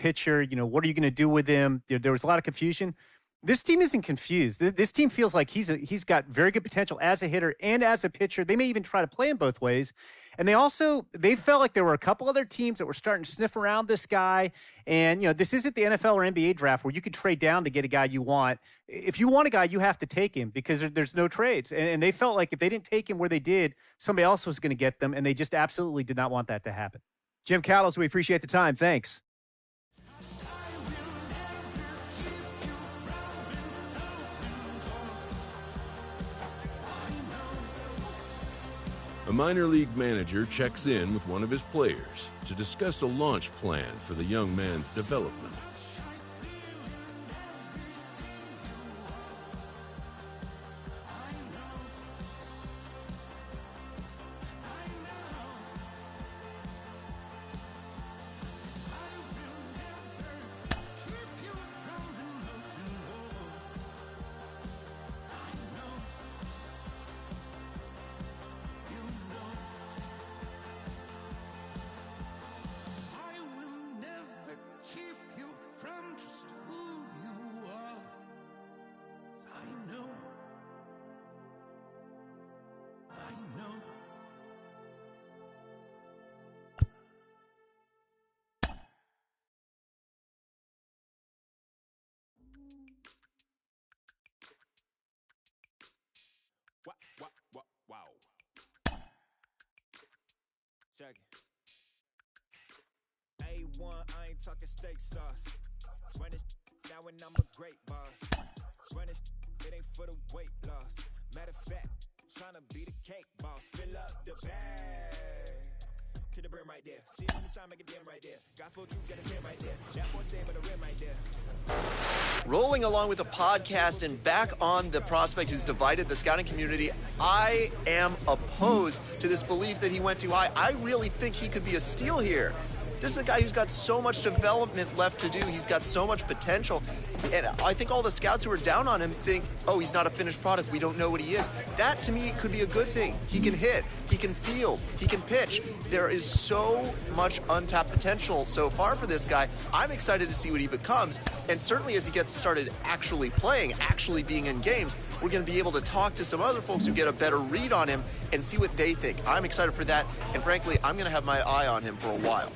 pitcher. What are you going to do with him? There was a lot of confusion. This team isn't confused. This team feels like he's got very good potential as a hitter and as a pitcher. They may even try to play him both ways. And they felt like there were a couple other teams that were starting to sniff around this guy. And, this isn't the NFL or NBA draft where you can trade down to get a guy you want. If you want a guy, you have to take him because there's no trades. And they felt like if they didn't take him where they did, somebody else was going to get them. And they just absolutely did not want that to happen. Jim Callis, we appreciate the time. Thanks. A minor league manager checks in with one of his players to discuss a launch plan for the young man's development. Wow. Check it. A1, I ain't talking steak sauce. Run it down when I'm a great boss. Run it ain't for the weight loss. Matter of fact, tryna be the cake boss. Fill up the bag to the brim right there. Still in the shine, make it dim right there. Gospel truth got his hand right there. That boy stay by the rim right there. Rolling along with the podcast and back on the prospect who's divided the scouting community, I am opposed to this belief that he went too high. I really think he could be a steal here. This is a guy who's got so much development left to do. He's got so much potential. And I think all the scouts who are down on him think, oh, he's not a finished product. We don't know what he is. That, to me, could be a good thing. He can hit. He can field. He can pitch. There is so much untapped potential so far for this guy. I'm excited to see what he becomes. And certainly as he gets started actually playing, actually being in games, we're going to be able to talk to some other folks who get a better read on him and see what they think. I'm excited for that. And frankly, I'm going to have my eye on him for a while.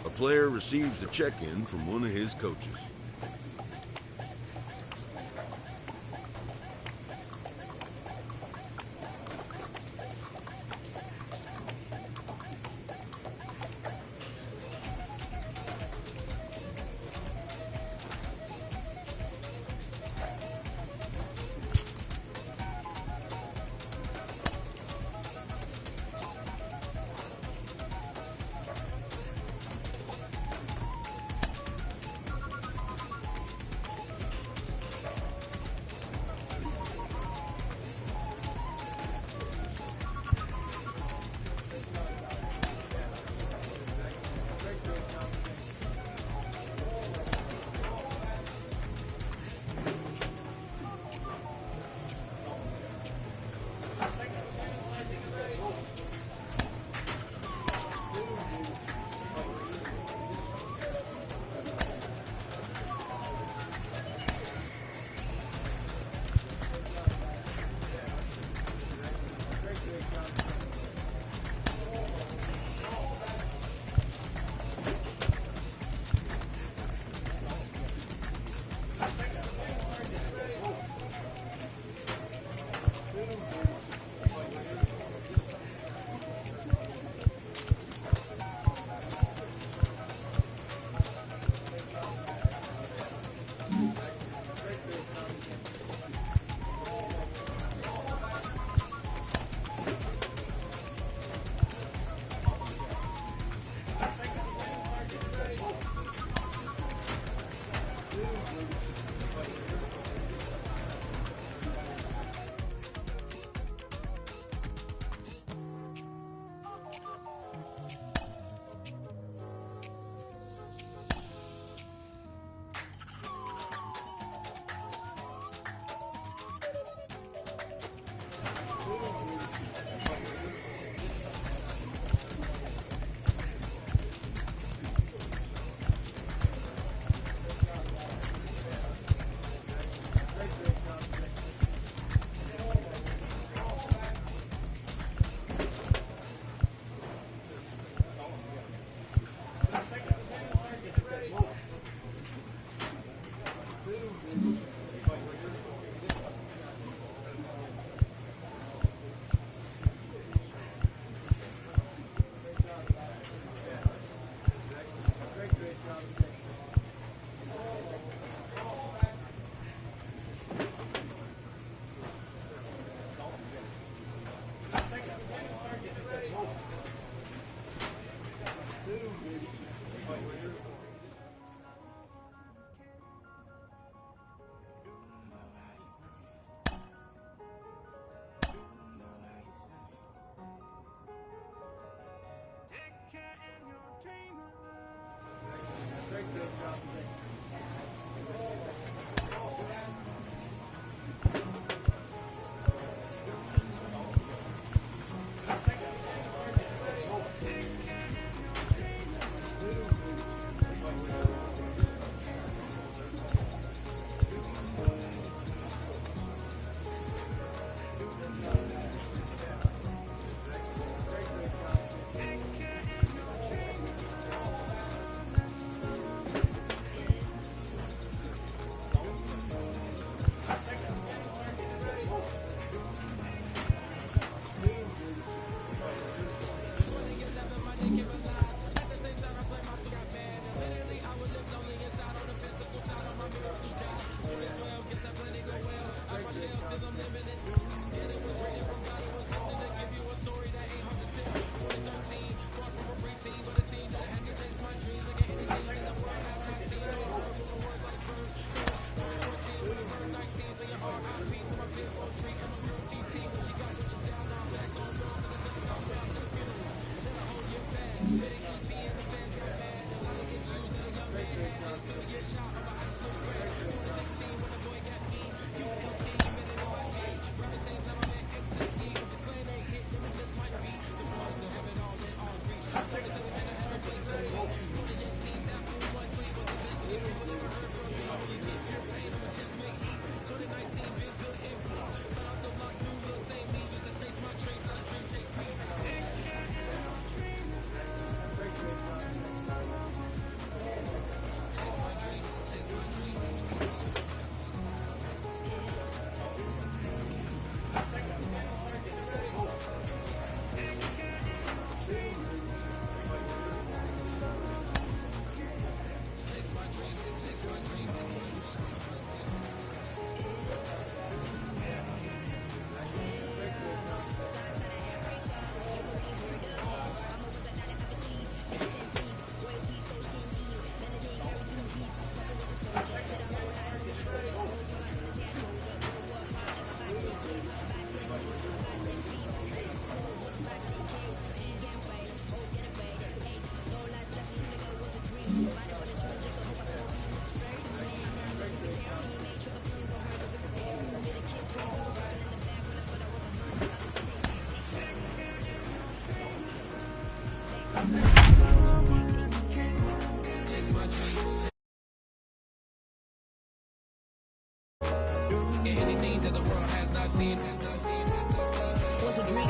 A player receives a check-in from one of his coaches. Anything that the world has not seen. What's a dream?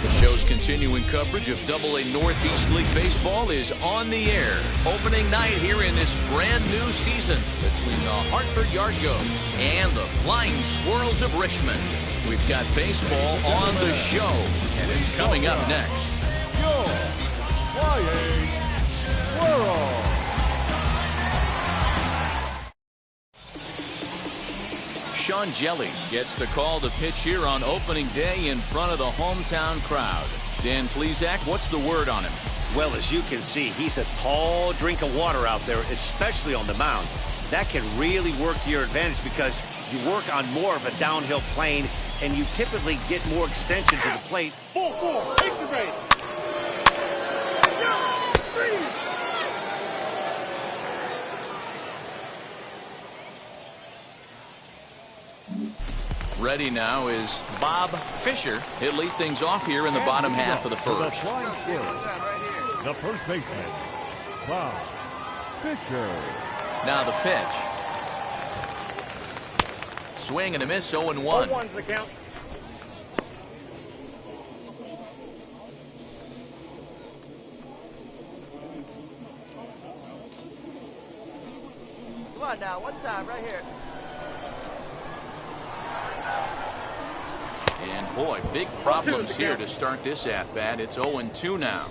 The show's continuing coverage of AA Northeast League Baseball is on the air. Opening night here in this brand new season between the Hartford Yard Goats and the Flying Squirrels of Richmond. We've got baseball on the show, and it's coming up next. Your Flying Squirrels. Sean Jelly gets the call to pitch here on opening day in front of the hometown crowd. Dan Plesac, what's the word on him? Well, as you can see, he's a tall drink of water out there, especially on the mound. That can really work to your advantage because you work on more of a downhill plane and you typically get more extension to the plate. 4-4, take the base. Ready now is Bob Fisher. He'll lead things off here in the bottom half of the first. The Flying Squirrels. The first baseman, Bob Fisher. Now the pitch. Swing and a miss, 0-1. 0-1's the count. Come on now, one time right here. And boy, big problems here to start this at-bat. It's 0-2 now.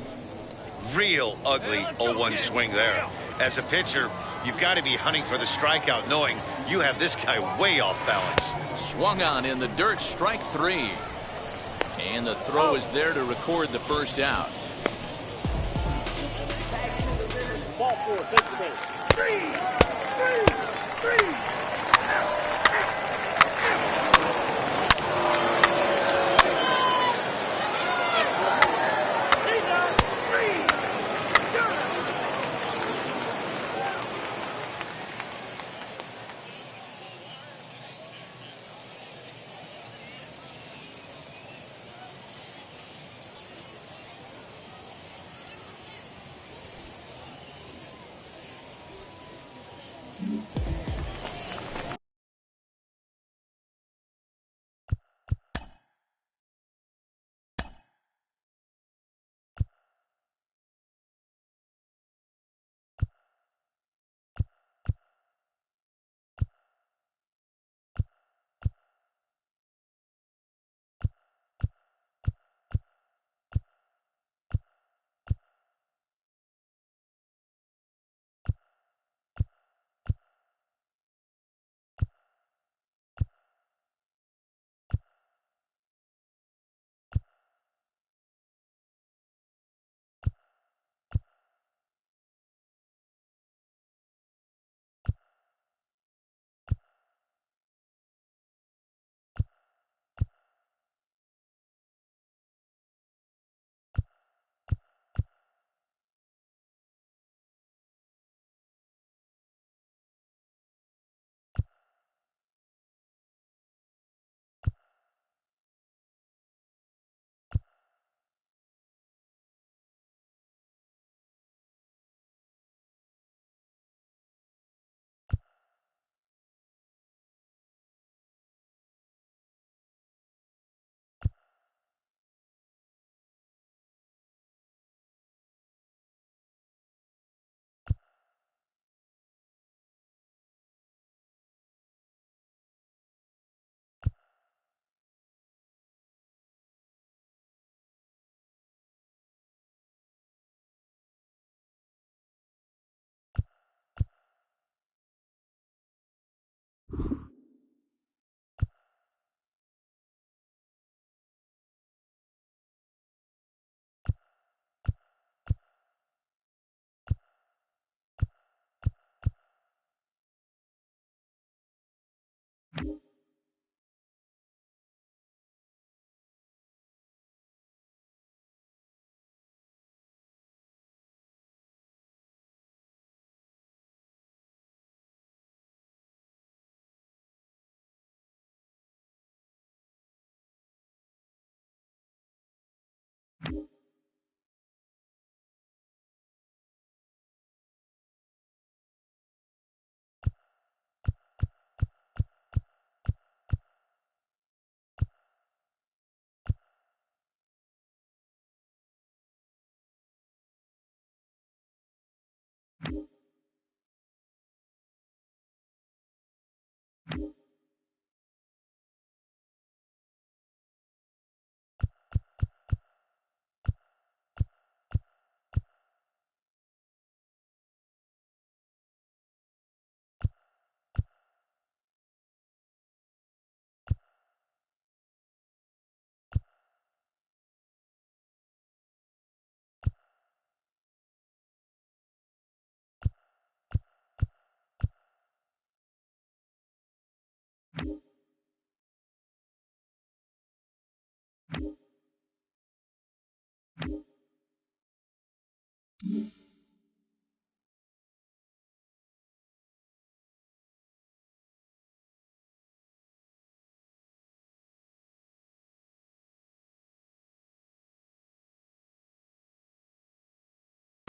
Real ugly 0-1 swing there. As a pitcher, you've got to be hunting for the strikeout, knowing you have this guy way off balance. Swung on in the dirt, strike 3. And the throw is there to record the first out. Ball 4, take the base. 3.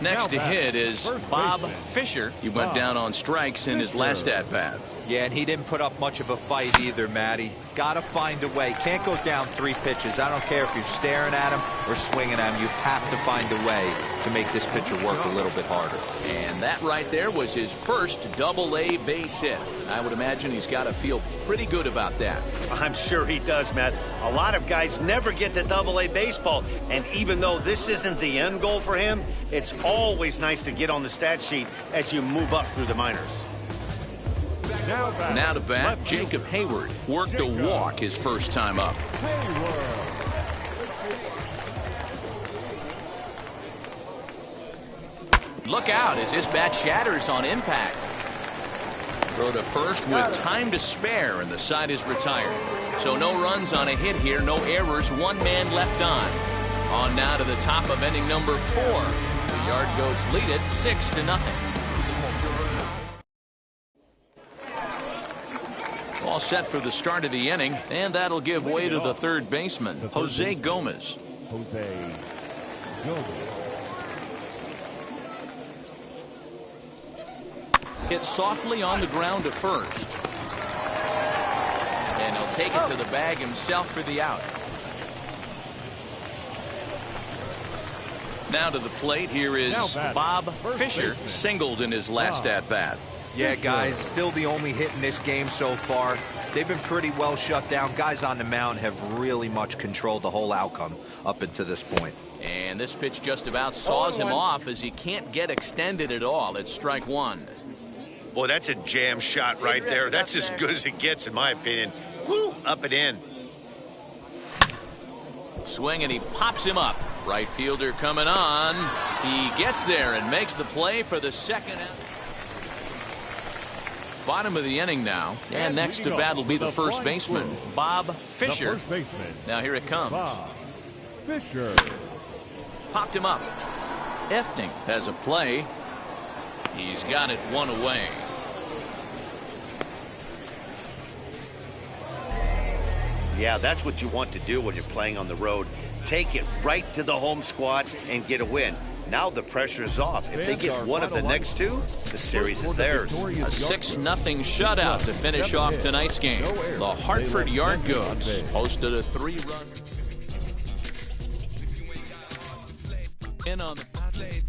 Next to hit is Bob Fisher. He went down on strikes in his last at-bat. Yeah, and he didn't put up much of a fight either, Matty. Got to find a way. Can't go down 3 pitches. I don't care if you're staring at him or swinging at him. You have to find a way to make this pitcher work a little bit harder. And that right there was his first Double-A base hit. I would imagine he's got to feel pretty good about that. I'm sure he does, Matt. A lot of guys never get to Double-A baseball, and even though this isn't the end goal for him, it's always nice to get on the stat sheet as you move up through the minors. Now to bat, Jacob Hayward worked a walk his first time up. Look out as this bat shatters on impact. Throw to first with time to spare, and the side is retired. So no runs on a hit here, no errors, 1 man left on. On now to the top of inning number 4. The Yard Goats lead it 6-0. All set for the start of the inning, and that'll give way to the third baseman, Jose Gomez. Hit softly on the ground to first. And he'll take it to the bag himself for the out. Now to the plate, here is Bob Fisher, singled in his last at-bat. Yeah, guys, still the only hit in this game so far. They've been pretty well shut down. Guys on the mound have really much controlled the whole outcome up until this point. And this pitch just about saws him off as he can't get extended at all. It's strike 1. Boy, that's a jam shot right there. That's as good as it gets, in my opinion. Woo, up and in. Swing, and he pops him up. Right fielder coming on. He gets there and makes the play for the second out. Bottom of the inning now, and next to bat will be the first baseman, Bob Fisher. Now here it comes. Bob Fisher. Popped him up. Efting has a play. He's got it 1 away. Yeah, that's what you want to do when you're playing on the road. Take it right to the home squad and get a win. Now the pressure is off. If they get one of the next 2, the series is theirs. A 6-0 shutout to finish off tonight's game. The Hartford Yard Goats posted a 3-run in on the play.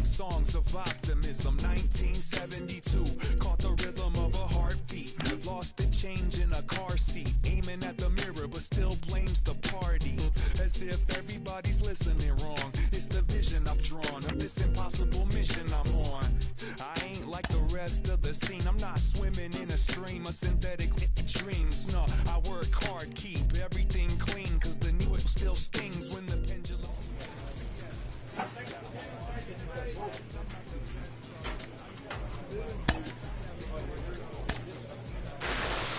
Songs of optimism, 1972. Caught the rhythm of a heartbeat. Lost a change in a car seat. Aiming at the mirror, but still blames the party. As if everybody's listening wrong. It's the vision I've drawn of this impossible mission I'm on. I ain't like the rest of the scene. I'm not swimming in a stream of synthetic dreams. No, I work hard, keep everything clean. Cause the needle still stings when the pendulum swings.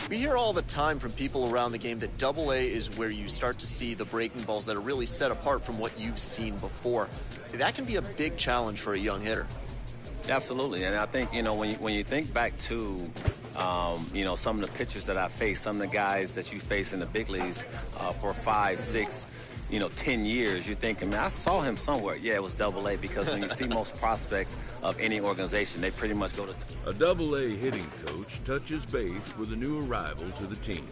We hear all the time from people around the game that Double A is where you start to see the breaking balls that are really set apart from what you've seen before. That can be a big challenge for a young hitter. Absolutely, and I think, you know, when you think back to, you know, some of the pitchers that I faced, some of the guys that you face in the big leagues for 5, 6, 10 years, you're thinking, man, I saw him somewhere. Yeah, it was Double A, because when you see most prospects of any organization, they pretty much go to... A Double A hitting coach touches base with a new arrival to the team.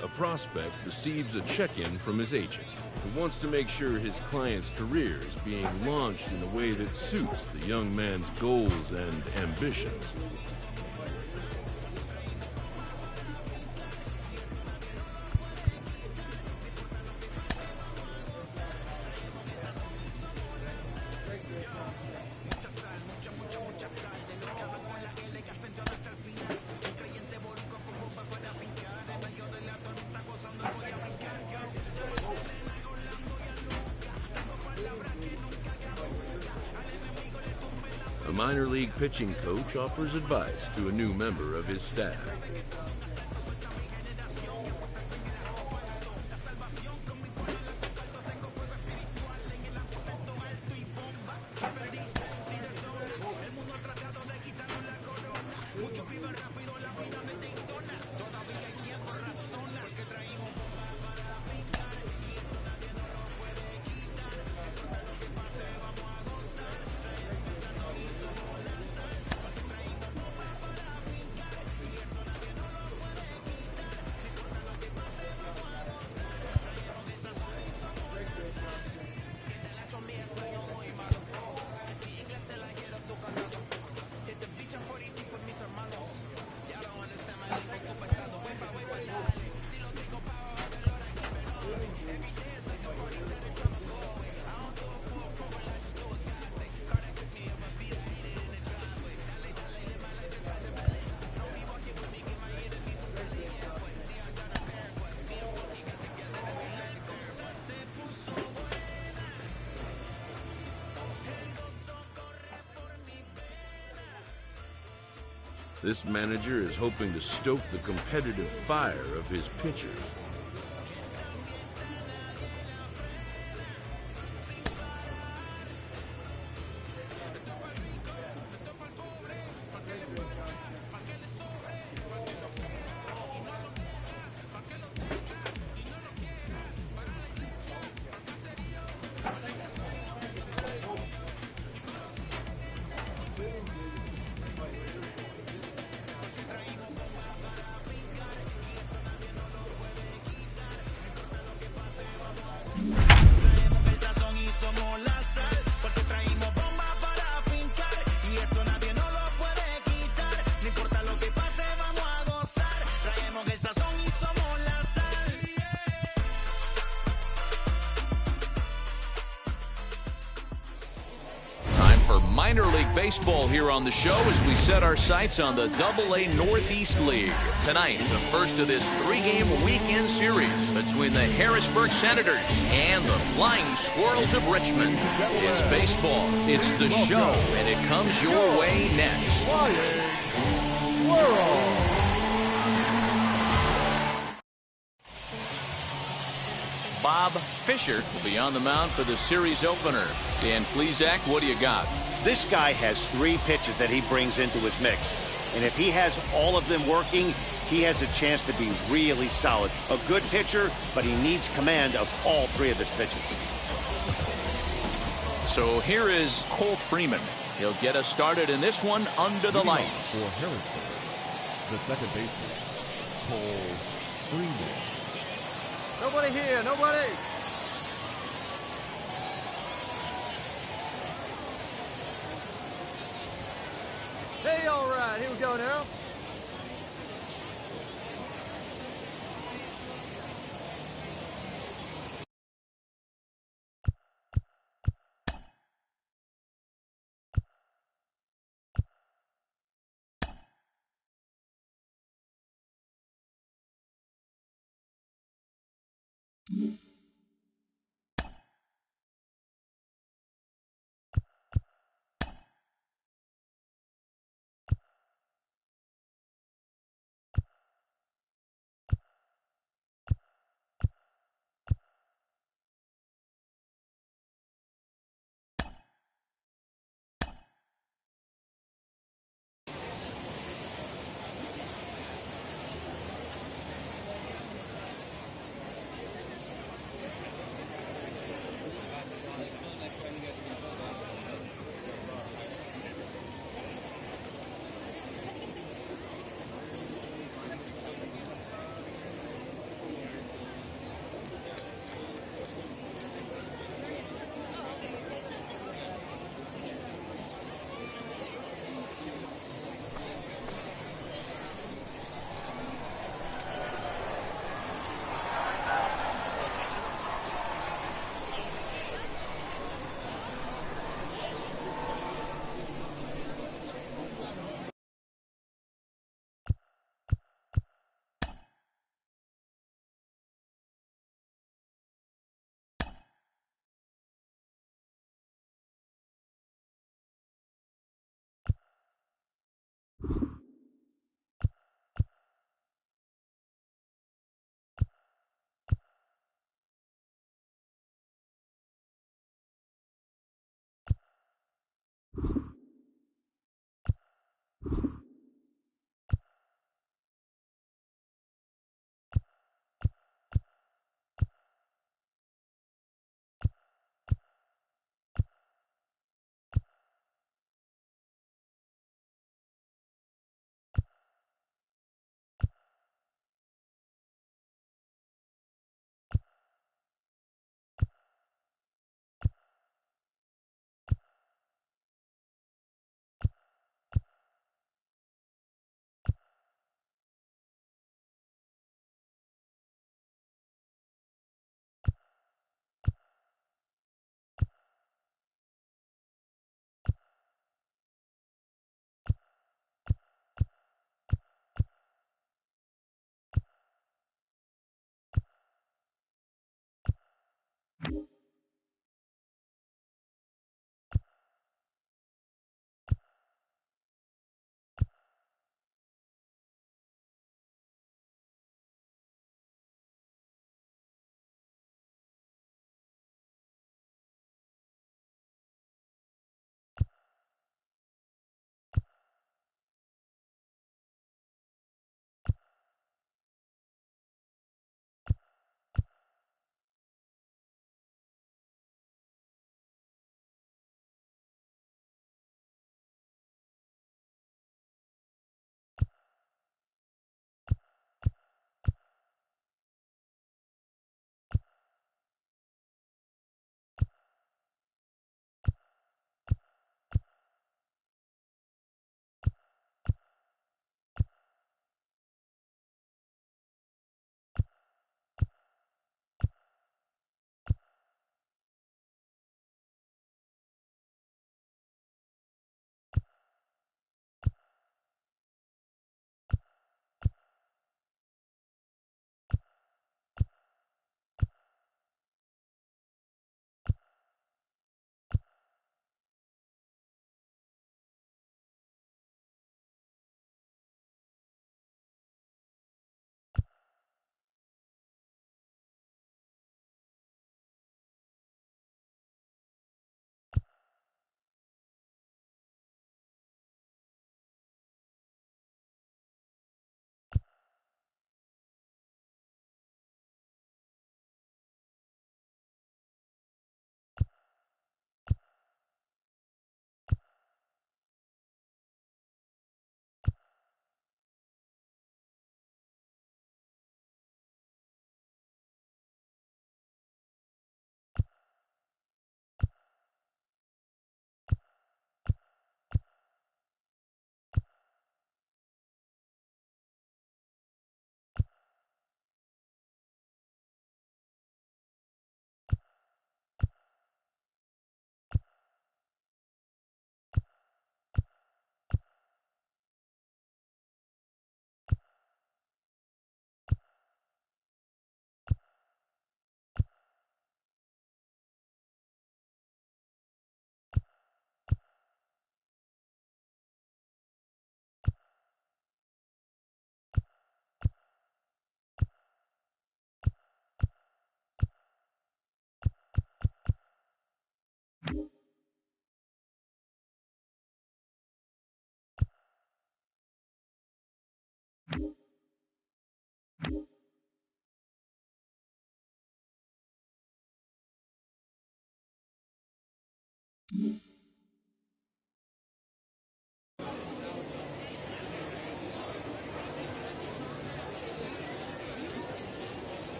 A prospect receives a check-in from his agent, who wants to make sure his client's career is being launched in a way that suits the young man's goals and ambitions. A minor league pitching coach offers advice to a new member of his staff. This manager is hoping to stoke the competitive fire of his pitchers. minor league baseball here on the show as we set our sights on the Double-A Northeast League. Tonight, the first of this 3-game weekend series between the Harrisburg Senators and the Flying Squirrels of Richmond. It's baseball, it's the show, and it comes your way next. Flying Squirrels. Bob Fisher will be on the mound for the series opener. Dan Plesac, what do you got? This guy has 3 pitches that he brings into his mix. And if he has all of them working, he has a chance to be really solid. A good pitcher, but he needs command of all 3 of his pitches. So here is Cole Freeman. He'll get us started in this one under the lights. For Harrisburg, the second baseman, Cole Freeman. Nobody here, nobody. Hey, all right, here we go now.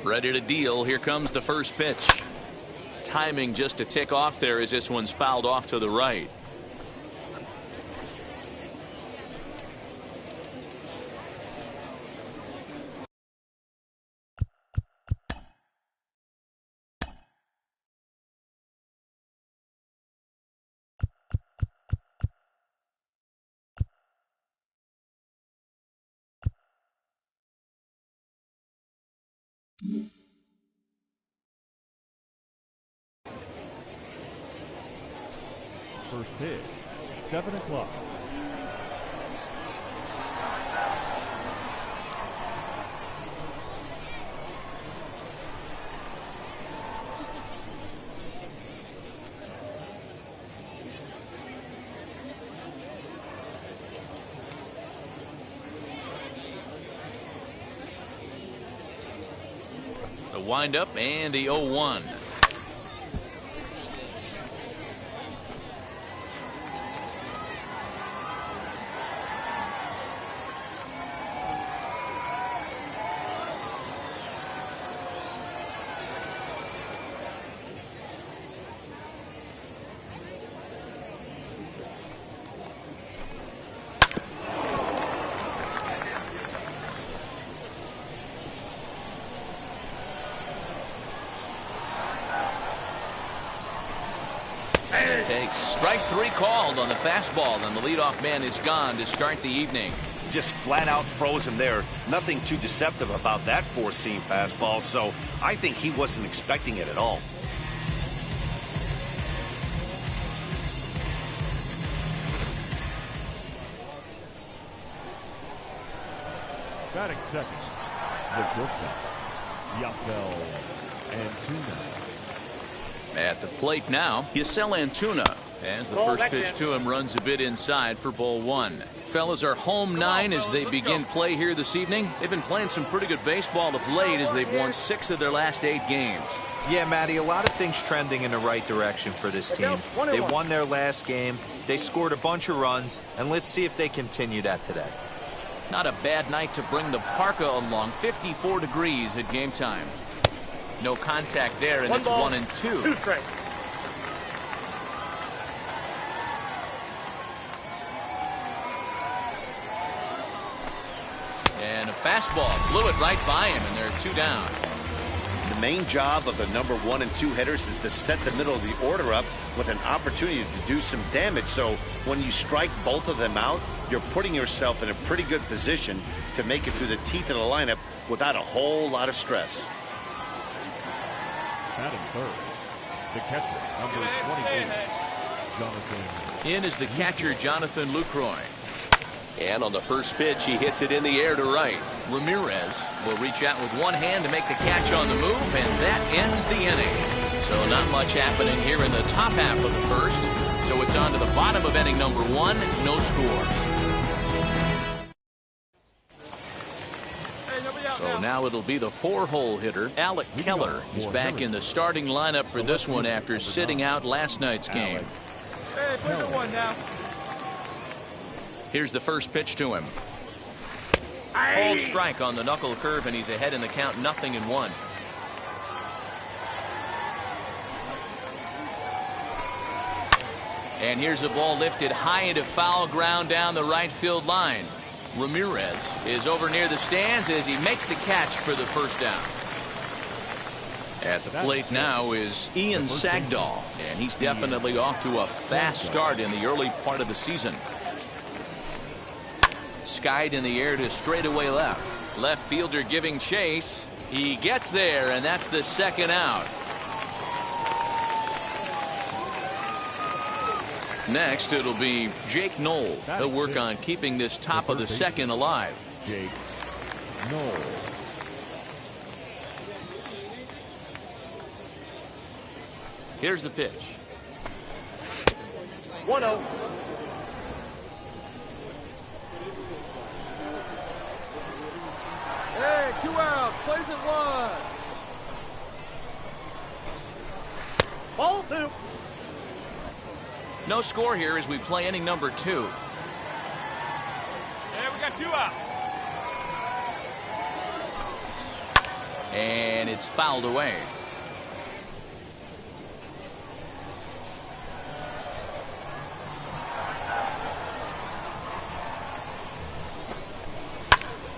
Ready to deal. Here comes the first pitch. Timing just to tick off there as this one's fouled off to the right. First pitch, 7 o'clock. The windup and the 0-1. Takes strike 3 called on the fastball, and the leadoff man is gone to start the evening. Just flat out froze him there. Nothing too deceptive about that four-seam fastball, so I think he wasn't expecting it at all. Batting second, the shortstop, Yasel Antuna. At the plate now, Yasel Antuna, as the first pitch to him runs a bit inside for ball one. Fellas, are home 9 as they begin play here this evening. They've been playing some pretty good baseball of late as they've won 6 of their last 8 games. Yeah, Matty, a lot of things trending in the right direction for this team. They won their last game, they scored a bunch of runs, and let's see if they continue that today. Not a bad night to bring the parka along. 54 degrees at game time. No contact there, and it's 1-2. 2 strikes. And a fastball blew it right by him, and they're 2 down. The main job of the number 1 and 2 hitters is to set the middle of the order up with an opportunity to do some damage. So when you strike both of them out, you're putting yourself in a pretty good position to make it through the teeth of the lineup without a whole lot of stress. Batting third, the catcher, number 28, Jonathan. In is the catcher, Jonathan Lucroy. And on the first pitch, he hits it in the air to right. Ramirez will reach out with one hand to make the catch on the move, and that ends the inning. So not much happening here in the top half of the first. So it's on to the bottom of inning number 1, no score. So now it'll be the 4-hole hitter. Alec Keller is back in the starting lineup for this one after sitting out last night's game. Hey, push it 1 now. Here's the first pitch to him. Cold strike on the knuckle curve, and he's ahead in the count, 0-1. And here's a ball lifted high into foul ground down the right field line. Ramirez is over near the stands as he makes the catch for the first down. At the plate now is Ian Sagdahl, and he's definitely off to a fast start in the early part of the season. Skied in the air to straightaway left. Left fielder giving chase. He gets there, and that's the second out. Next, it'll be Jake Knoll. He'll work on keeping this top of the second alive. Jake Knoll. Here's the pitch. 1-0. Hey, 2 outs. Plays it 1. Ball 2. No score here as we play inning number 2. Hey, we got 2 outs. And it's fouled away.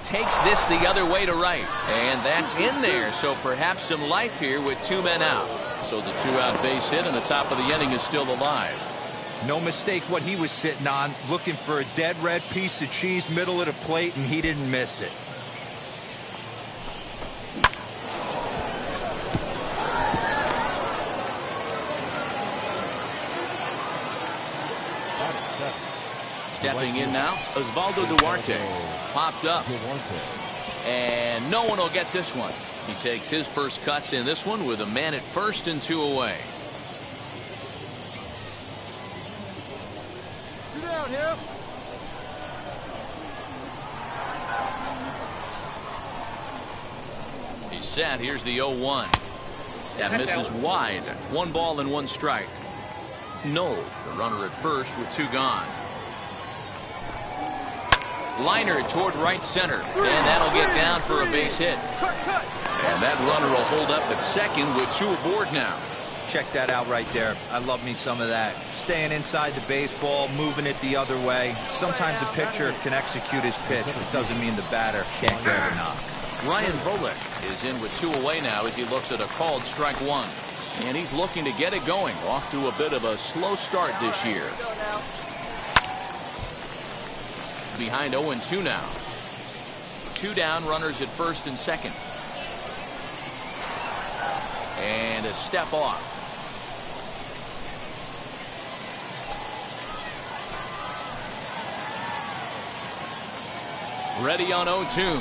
Takes this the other way to right, and that's in there, so perhaps some life here with 2 men out. So the 2-out base hit, and the top of the inning is still alive. No mistake what he was sitting on, looking for a dead red piece of cheese middle of the plate, and he didn't miss it. Stepping in now, Osvaldo Duarte popped up, and no one will get this one. He takes his first cuts in this one with a man at first and 2 away. 2 down here. He's set. Here's the 0-1. That misses wide. 1 ball and 1 strike. Knoll, the runner at first with 2 gone. Liner toward right center, and that'll get down for a base hit. And that runner will hold up at second with 2 aboard now. Check that out right there. I love me some of that. Staying inside the baseball, moving it the other way. Sometimes the pitcher can execute his pitch, but doesn't mean the batter can't grab a knock. Ryan Volek is in with 2 away now as he looks at a called strike 1. And he's looking to get it going. Off to a bit of a slow start this year. Behind 0-2 now. 2 down, runners at first and second. And a step off. Ready on 0-2.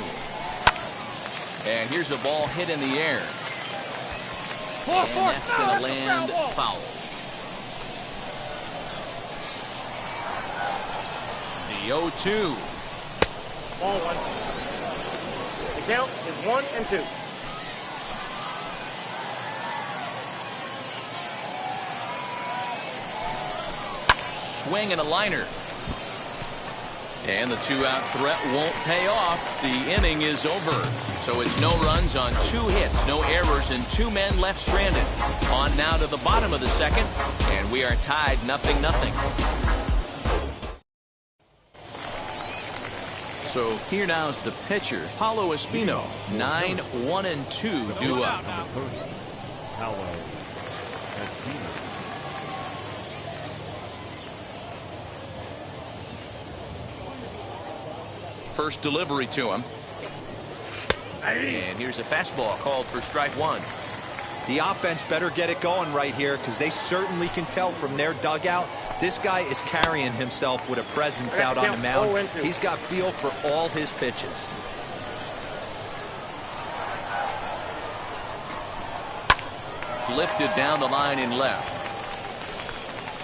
And here's a ball hit in the air. And that's going to land foul. The 0-2. Ball one. The count is 1 and 2. Swing and a liner. And the 2-out threat won't pay off. The inning is over. So it's no runs on 2 hits, no errors, and 2 men left stranded. On now to the bottom of the second, and we are tied 0-0. So here now is the pitcher, Paulo Espino. 9-1-2 due up. Paulo Espino. First delivery to him. And here's a fastball called for strike 1. The offense better get it going right here, because they certainly can tell from their dugout this guy is carrying himself with a presence out on the mound. He's got feel for all his pitches. Lifted down the line in left.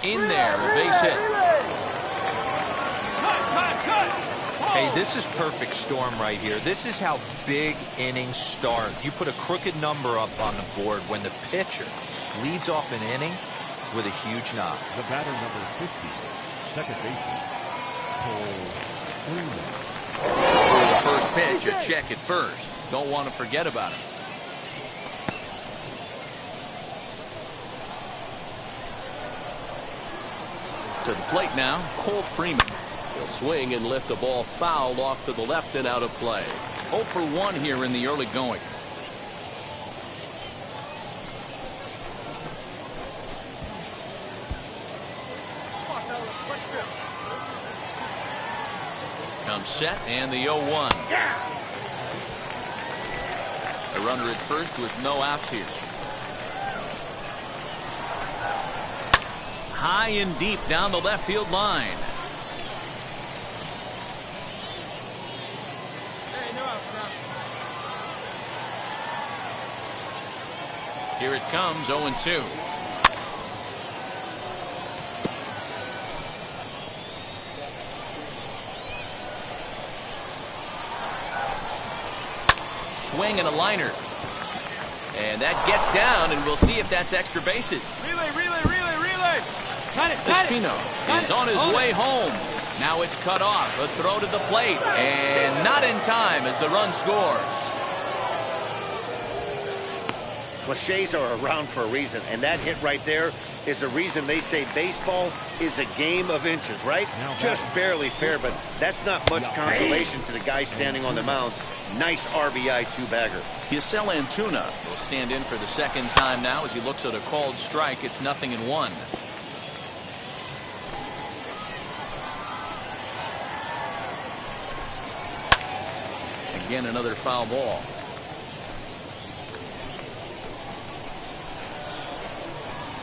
In there, a base hit. Hey, this is perfect storm right here. This is how big innings start. You put a crooked number up on the board when the pitcher leads off an inning with a huge knock. The batter number 50, second baseman, Cole Freeman. For the first pitch, a check at first. Don't want to forget about him. To the plate now, Cole Freeman. He'll swing and lift the ball foul off to the left and out of play. 0 for 1 here in the early going. Comes set and the 0-1. A runner at first with no outs here. High and deep down the left field line. Here it comes, 0-2. Swing and a liner. And that gets down, and we'll see if that's extra bases. Relay. Espino is on his way home. Now it's cut off. A throw to the plate. And not in time as the run scores. Cliches are around for a reason, and that hit right there is the reason they say baseball is a game of inches, right? Just barely fair, but that's not much consolation to the guy standing on the mound. Nice RBI two-bagger. Giselle Antuna will stand in for the second time now as he looks at a called strike. It's 0-1. Again, another foul ball.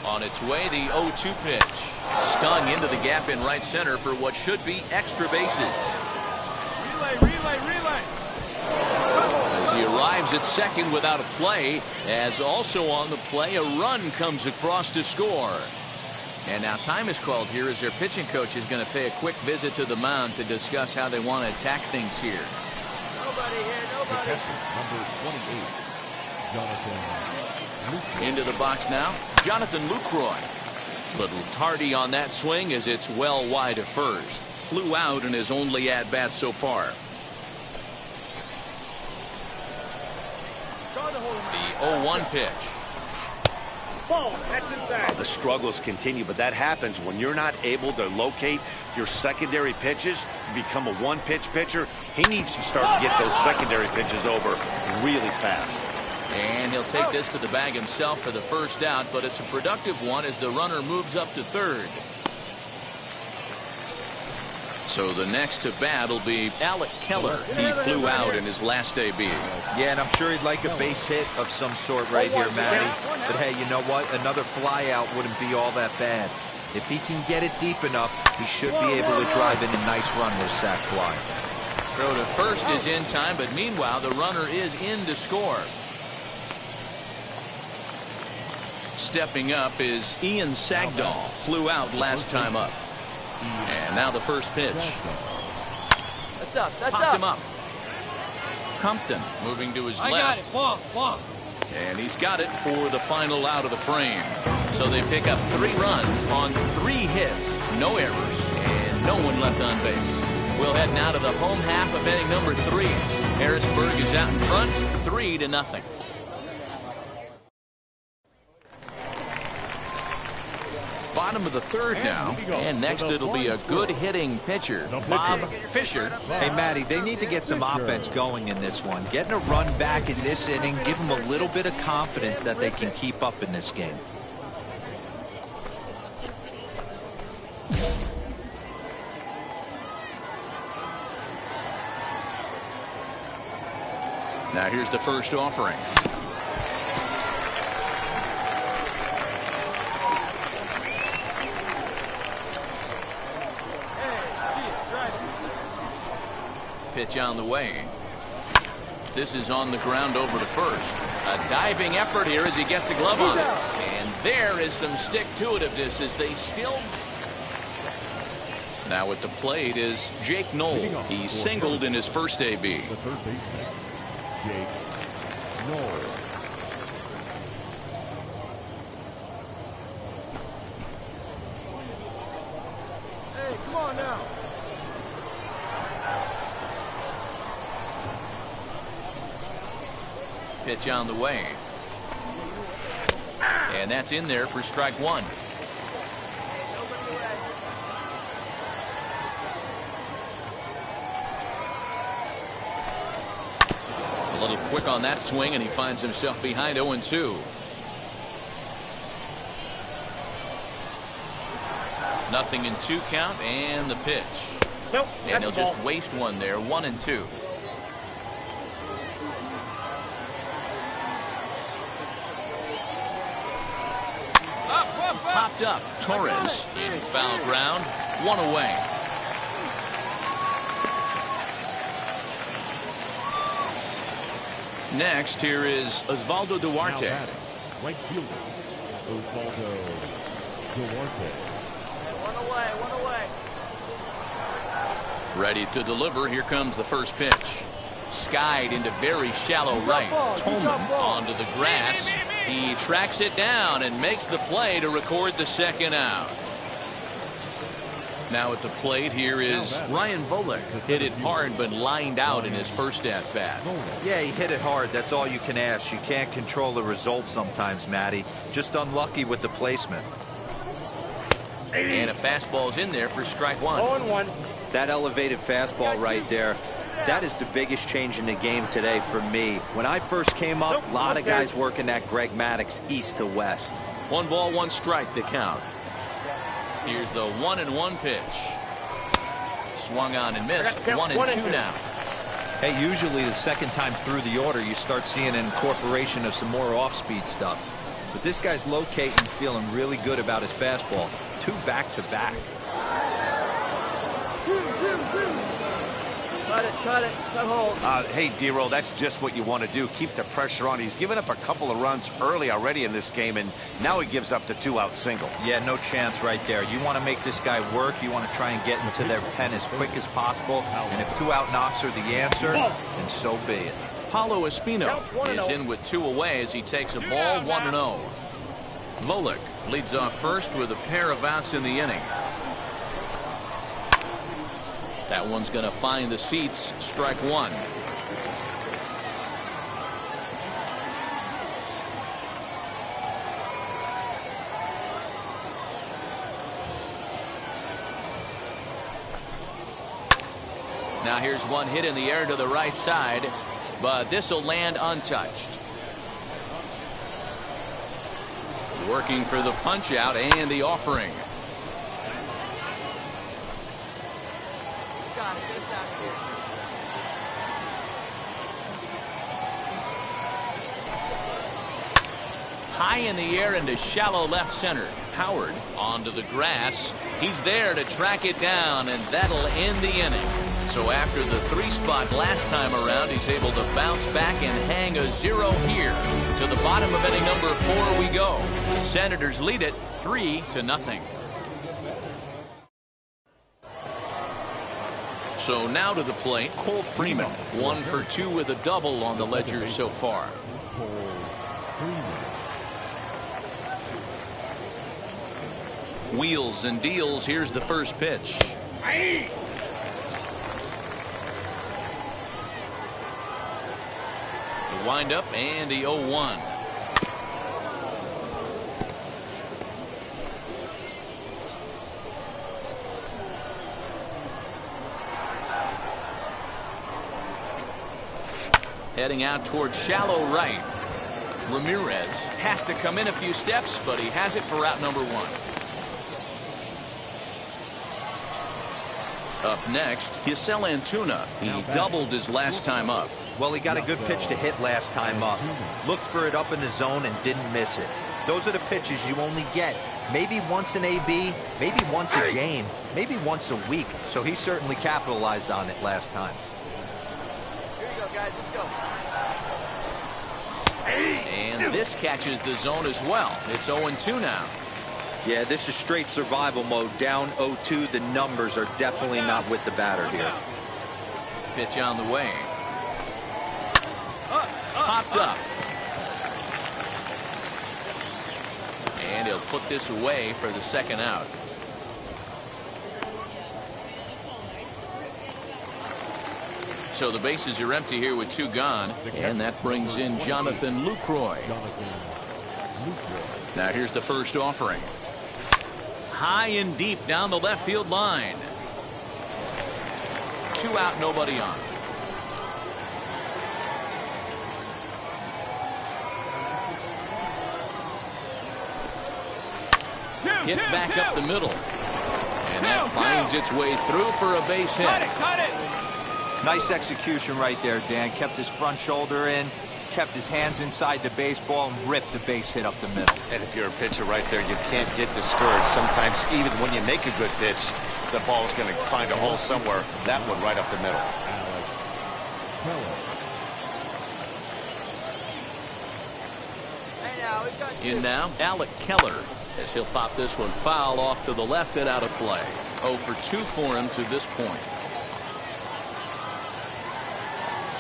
On its way, the 0-2 pitch. Stung into the gap in right center for what should be extra bases. Relay. As he arrives at second without a play, as also on the play, a run comes across to score. And now time is called here as their pitching coach is going to pay a quick visit to the mound to discuss how they want to attack things here. Nobody here, nobody. Number 28, Jonathan Lucroy. Into the box now, Jonathan Lucroy. Little tardy on that swing as it's well wide of first. Flew out in his only at-bat so far. The 0-1 pitch. The struggles continue, but that happens when you're not able to locate your secondary pitches. You become a one-pitch pitcher. He needs to start to get those secondary pitches over really fast. And he'll take this to the bag himself for the first out, but it's a productive one as the runner moves up to third. So the next to bat will be Alec Keller. He flew out in his last debut. Yeah, and I'm sure he'd like a base hit of some sort right here, Matty. But hey, you know what? Another fly out wouldn't be all that bad. If he can get it deep enough, he should be able to drive in a nice run with sac fly. Throw to first is in time, but meanwhile, the runner is in to score. stepping up is Ian Sagdahl. Flew out last time up. And now the first pitch. That's up. That's Popped up. him up. Compton moving to his left. I got it. Long. And he's got it for the final out of the frame. So they pick up 3 runs on 3 hits, no errors, and no one left on base. We'll head now to the home half of inning number 3. Harrisburg is out in front, 3-0. Bottom of the third now, and next it'll be a good hitting pitcher, Bob Fisher. Hey, Matty, they need to get some offense going in this one. Getting a run back in this inning, give them a little bit of confidence that they can keep up in this game. Now here's the first offering. Pitch on the way. This is on the ground over to first. A diving effort here as he gets a glove on it. And there is some stick-to-itiveness as they still... Now at the plate is Jake Knoll. He singled in his first AB. The third baseman, Jake Knoll. Hey, come on now. Pitch on the way. And that's in there for strike 1. A little quick on that swing, and he finds himself behind 0-2. Nothing in 2 count, and the pitch. Nope. And he'll just waste one there, 1-2. Popped up. Torres in foul ground. 1 away. Next, here is Osvaldo Duarte. Right fielder, Osvaldo Duarte. One away. Ready to deliver. Here comes the first pitch. Skied into very shallow right. Tolman onto the grass. He tracks it down and makes the play to record the second out. Now at the plate, here is Ryan Volek. Hit it hard, but lined out in his first at-bat. Yeah, he hit it hard. That's all you can ask. You can't control the result sometimes, Matty. Just unlucky with the placement. And a fastball's in there for strike 1. 0-1. That elevated fastball right there, that is the biggest change in the game today for me. When I first came up, a lot of guys working that Greg Maddux east to west. 1 ball, 1 strike, the count. Here's the 1-1 pitch. Swung on and missed. 1-2 now. Hey, usually the second time through the order, you start seeing an incorporation of some more off-speed stuff. But this guy's locating, feeling really good about his fastball. 2 back-to-back. Cut it. Cut hold. Hey, D-Roll, that's just what you want to do. Keep the pressure on. He's given up a couple of runs early already in this game, and now he gives up the 2-out single. Yeah, no chance right there. You want to make this guy work. You want to try and get into their pen as quick as possible. And if 2-out knocks are the answer, then so be it. Paulo Espino is in with 2 away as he takes a ball 1-0. Volek leads off first with a pair of outs in the inning. That one's going to find the seats. Strike 1. Now here's one hit in the air to the right side, but this will land untouched. Working for the punch out and the offering. High in the air into shallow left center. Howard onto the grass. He's there to track it down, and that'll end the inning. So after the 3 spot last time around, he's able to bounce back and hang a 0 here To the bottom of inning number 4 we go. The Senators lead it 3-0. So now to the plate, Cole Freeman. 1 for 2 with a double on the ledger so far. Wheels and deals. Here's the first pitch. The windup and the 0-1. Heading out towards shallow right. Ramirez has to come in a few steps, but he has it for route number 1. Up next, Giselle Antuna. He doubled his last time up. Well, he got a good pitch to hit last time up. Looked for it up in the zone and didn't miss it. Those are the pitches you only get maybe once an AB, maybe once a game, maybe once a week. So he certainly capitalized on it last time. Here you go, guys. Let's go. And this catches the zone as well. It's 0-2 now. Yeah, this is straight survival mode. Down 0-2. The numbers are definitely not with the batter here. Pitch on the way. Popped up. And he'll put this away for the second out. So the bases are empty here with 2 gone. And that brings in Jonathan Lucroy. Now here's the first offering. High and deep down the left field line. 2 out, nobody on. Hit back up the middle. And that finds its way through for a base hit. Cut it. Nice execution right there, Dan. Kept his front shoulder in, kept his hands inside the baseball, and ripped the base hit up the middle. And if you're a pitcher right there, you can't get discouraged. Sometimes even when you make a good pitch, the ball's going to find a hole somewhere. That one right up the middle. Hey, now, we've got In now, Alec Keller, as he'll pop this one foul off to the left and out of play. 0 for 2 for him to this point.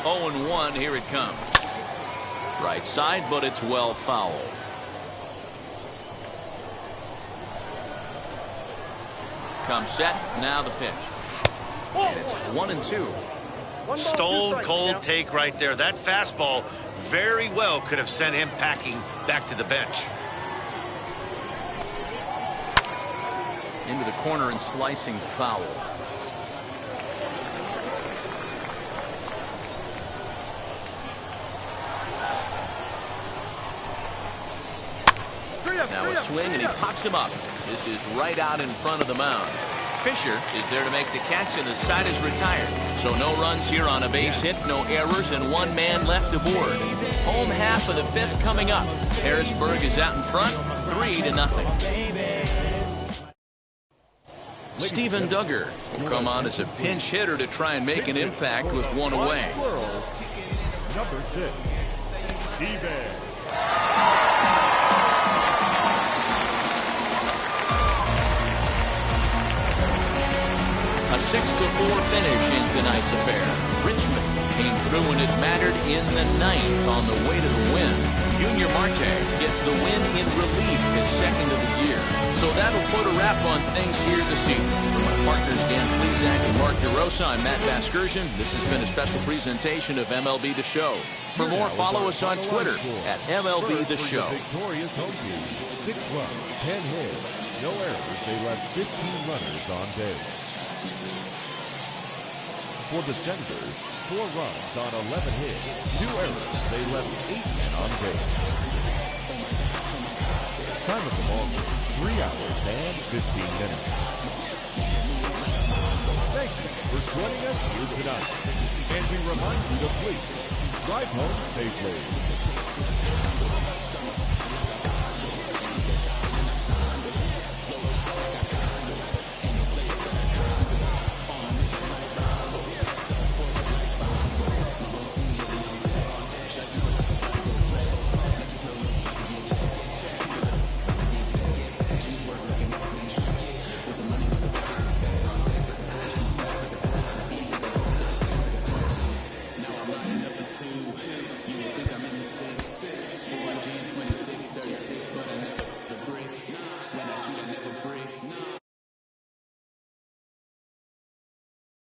0-1, here it comes. Right side, but it's well foul. Comes set, now the pitch. And it's 1-2. Stone cold take right there. That fastball very well could have sent him packing back to the bench. Into the corner and slicing foul. Now a swing and he pops him up. This is right out in front of the mound. Fisher is there to make the catch and the side is retired. So no runs here on a base hit, no errors, and 1 man left aboard. Home half of the 5th coming up. Harrisburg is out in front, 3-0. Steven Duggar will come on as a pinch hitter to try and make an impact with 1 away. Number 6, Steven. A 6-4 finish in tonight's affair. Richmond came through when it mattered in the 9th on the way to the win. Junior Marte gets the win in relief, his 2nd of the year. So that'll put a wrap on things here this evening. For my partners Dan Plezak and Mark DeRosa, I'm Matt Vasgersian. This has been a special presentation of MLB The Show. For more, follow us on Twitter at MLB The Show. Victorious home team, 6 runs, 10 hits, no errors. They left 15 runners on base. For the Senators, 4 runs on 11 hits, 2 errors. They left 8 men on base. Time of the ball is 3 hours and 15 minutes. Thank you for joining us here tonight. And we remind you to please drive home safely.